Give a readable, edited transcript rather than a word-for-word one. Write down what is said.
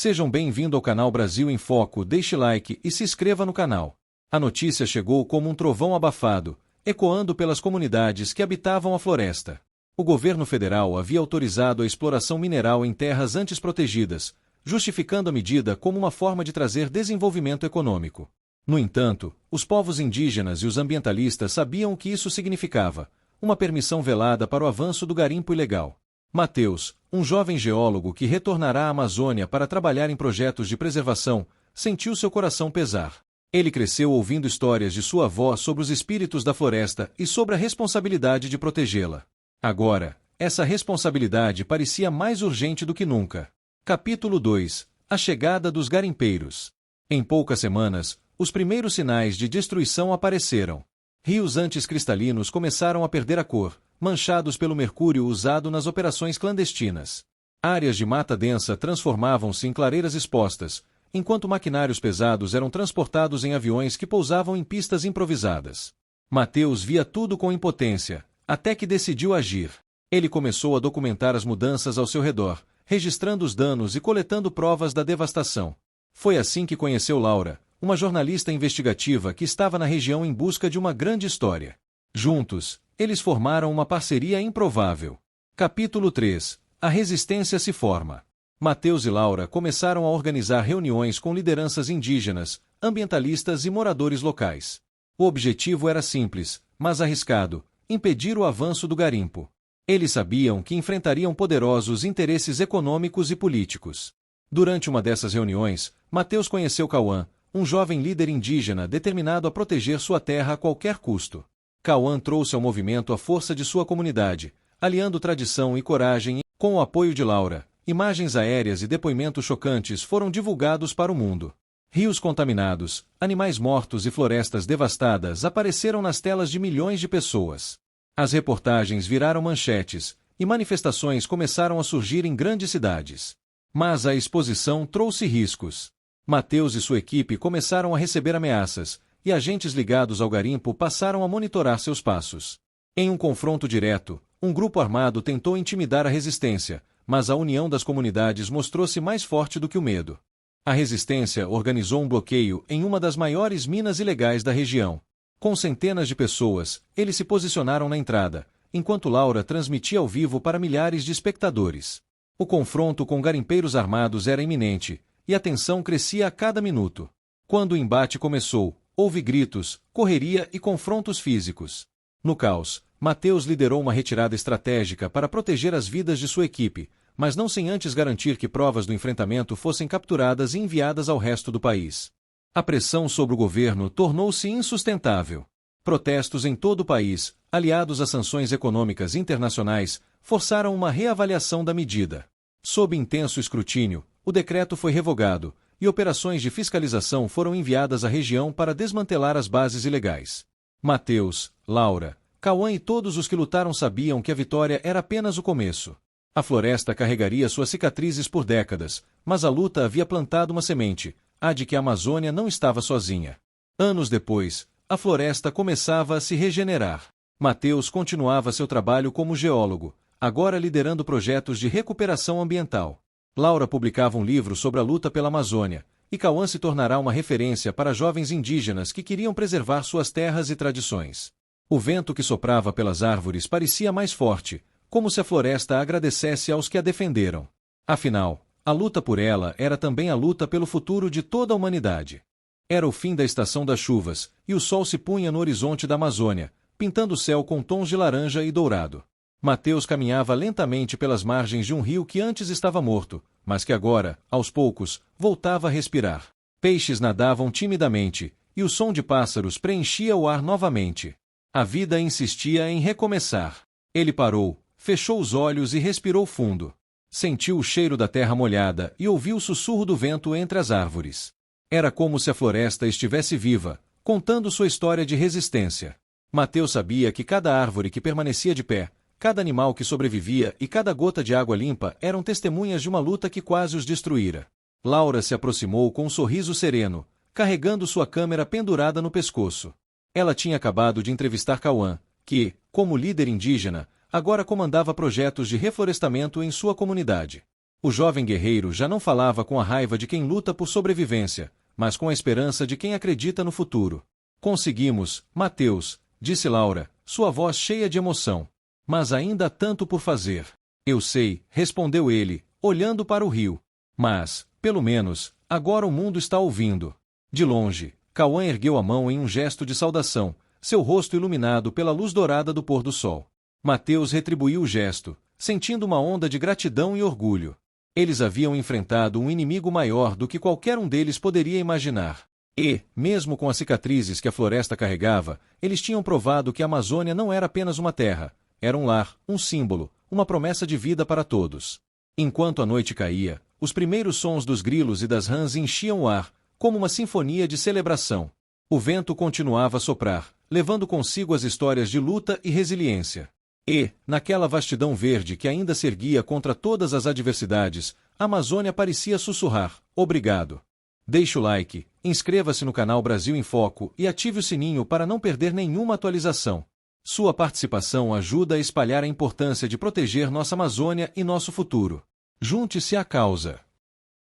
Sejam bem-vindos ao canal Brasil em Foco, deixe like e se inscreva no canal. A notícia chegou como um trovão abafado, ecoando pelas comunidades que habitavam a floresta. O governo federal havia autorizado a exploração mineral em terras antes protegidas, justificando a medida como uma forma de trazer desenvolvimento econômico. No entanto, os povos indígenas e os ambientalistas sabiam o que isso significava, uma permissão velada para o avanço do garimpo ilegal. Mateus, um jovem geólogo que retornará à Amazônia para trabalhar em projetos de preservação, sentiu seu coração pesar. Ele cresceu ouvindo histórias de sua avó sobre os espíritos da floresta e sobre a responsabilidade de protegê-la. Agora, essa responsabilidade parecia mais urgente do que nunca. Capítulo 2 – A chegada dos garimpeiros. Em poucas semanas, os primeiros sinais de destruição apareceram. Rios antes cristalinos começaram a perder a cor, manchados pelo mercúrio usado nas operações clandestinas. Áreas de mata densa transformavam-se em clareiras expostas, enquanto maquinários pesados eram transportados em aviões que pousavam em pistas improvisadas. Mateus via tudo com impotência, até que decidiu agir. Ele começou a documentar as mudanças ao seu redor, registrando os danos e coletando provas da devastação. Foi assim que conheceu Laura, uma jornalista investigativa que estava na região em busca de uma grande história. Juntos, eles formaram uma parceria improvável. Capítulo 3 – A resistência se forma. Mateus e Laura começaram a organizar reuniões com lideranças indígenas, ambientalistas e moradores locais. O objetivo era simples, mas arriscado: impedir o avanço do garimpo. Eles sabiam que enfrentariam poderosos interesses econômicos e políticos. Durante uma dessas reuniões, Mateus conheceu Cauã, um jovem líder indígena determinado a proteger sua terra a qualquer custo. Cauã trouxe ao movimento a força de sua comunidade, aliando tradição e coragem. Com o apoio de Laura, imagens aéreas e depoimentos chocantes foram divulgados para o mundo. Rios contaminados, animais mortos e florestas devastadas apareceram nas telas de milhões de pessoas. As reportagens viraram manchetes, e manifestações começaram a surgir em grandes cidades. Mas a exposição trouxe riscos. Mateus e sua equipe começaram a receber ameaças, e agentes ligados ao garimpo passaram a monitorar seus passos. Em um confronto direto, um grupo armado tentou intimidar a resistência, mas a união das comunidades mostrou-se mais forte do que o medo. A resistência organizou um bloqueio em uma das maiores minas ilegais da região. Com centenas de pessoas, eles se posicionaram na entrada, enquanto Laura transmitia ao vivo para milhares de espectadores. O confronto com garimpeiros armados era iminente, e a tensão crescia a cada minuto. Quando o embate começou, houve gritos, correria e confrontos físicos. No caos, Mateus liderou uma retirada estratégica para proteger as vidas de sua equipe, mas não sem antes garantir que provas do enfrentamento fossem capturadas e enviadas ao resto do país. A pressão sobre o governo tornou-se insustentável. Protestos em todo o país, aliados a sanções econômicas internacionais, forçaram uma reavaliação da medida. Sob intenso escrutínio, o decreto foi revogado, e operações de fiscalização foram enviadas à região para desmantelar as bases ilegais. Mateus, Laura, Cauã e todos os que lutaram sabiam que a vitória era apenas o começo. A floresta carregaria suas cicatrizes por décadas, mas a luta havia plantado uma semente, a de que a Amazônia não estava sozinha. Anos depois, a floresta começava a se regenerar. Mateus continuava seu trabalho como geólogo, agora liderando projetos de recuperação ambiental. Laura publicava um livro sobre a luta pela Amazônia, e Cauã se tornará uma referência para jovens indígenas que queriam preservar suas terras e tradições. O vento que soprava pelas árvores parecia mais forte, como se a floresta agradecesse aos que a defenderam. Afinal, a luta por ela era também a luta pelo futuro de toda a humanidade. Era o fim da estação das chuvas, e o sol se punha no horizonte da Amazônia, pintando o céu com tons de laranja e dourado. Mateus caminhava lentamente pelas margens de um rio que antes estava morto, mas que agora, aos poucos, voltava a respirar. Peixes nadavam timidamente, e o som de pássaros preenchia o ar novamente. A vida insistia em recomeçar. Ele parou, fechou os olhos e respirou fundo. Sentiu o cheiro da terra molhada e ouviu o sussurro do vento entre as árvores. Era como se a floresta estivesse viva, contando sua história de resistência. Mateus sabia que cada árvore que permanecia de pé, cada animal que sobrevivia e cada gota de água limpa eram testemunhas de uma luta que quase os destruíra. Laura se aproximou com um sorriso sereno, carregando sua câmera pendurada no pescoço. Ela tinha acabado de entrevistar Cauã, que, como líder indígena, agora comandava projetos de reflorestamento em sua comunidade. O jovem guerreiro já não falava com a raiva de quem luta por sobrevivência, mas com a esperança de quem acredita no futuro. Conseguimos, Mateus, disse Laura, sua voz cheia de emoção. Mas ainda há tanto por fazer. Eu sei, respondeu ele, olhando para o rio. Mas, pelo menos, agora o mundo está ouvindo. De longe, Cauã ergueu a mão em um gesto de saudação, seu rosto iluminado pela luz dourada do pôr do sol. Mateus retribuiu o gesto, sentindo uma onda de gratidão e orgulho. Eles haviam enfrentado um inimigo maior do que qualquer um deles poderia imaginar. E, mesmo com as cicatrizes que a floresta carregava, eles tinham provado que a Amazônia não era apenas uma terra, era um lar, um símbolo, uma promessa de vida para todos. Enquanto a noite caía, os primeiros sons dos grilos e das rãs enchiam o ar, como uma sinfonia de celebração. O vento continuava a soprar, levando consigo as histórias de luta e resiliência. E, naquela vastidão verde que ainda se erguia contra todas as adversidades, a Amazônia parecia sussurrar: obrigado. Deixe o like, inscreva-se no canal Brasil em Foco e ative o sininho para não perder nenhuma atualização. Sua participação ajuda a espalhar a importância de proteger nossa Amazônia e nosso futuro. Junte-se à causa.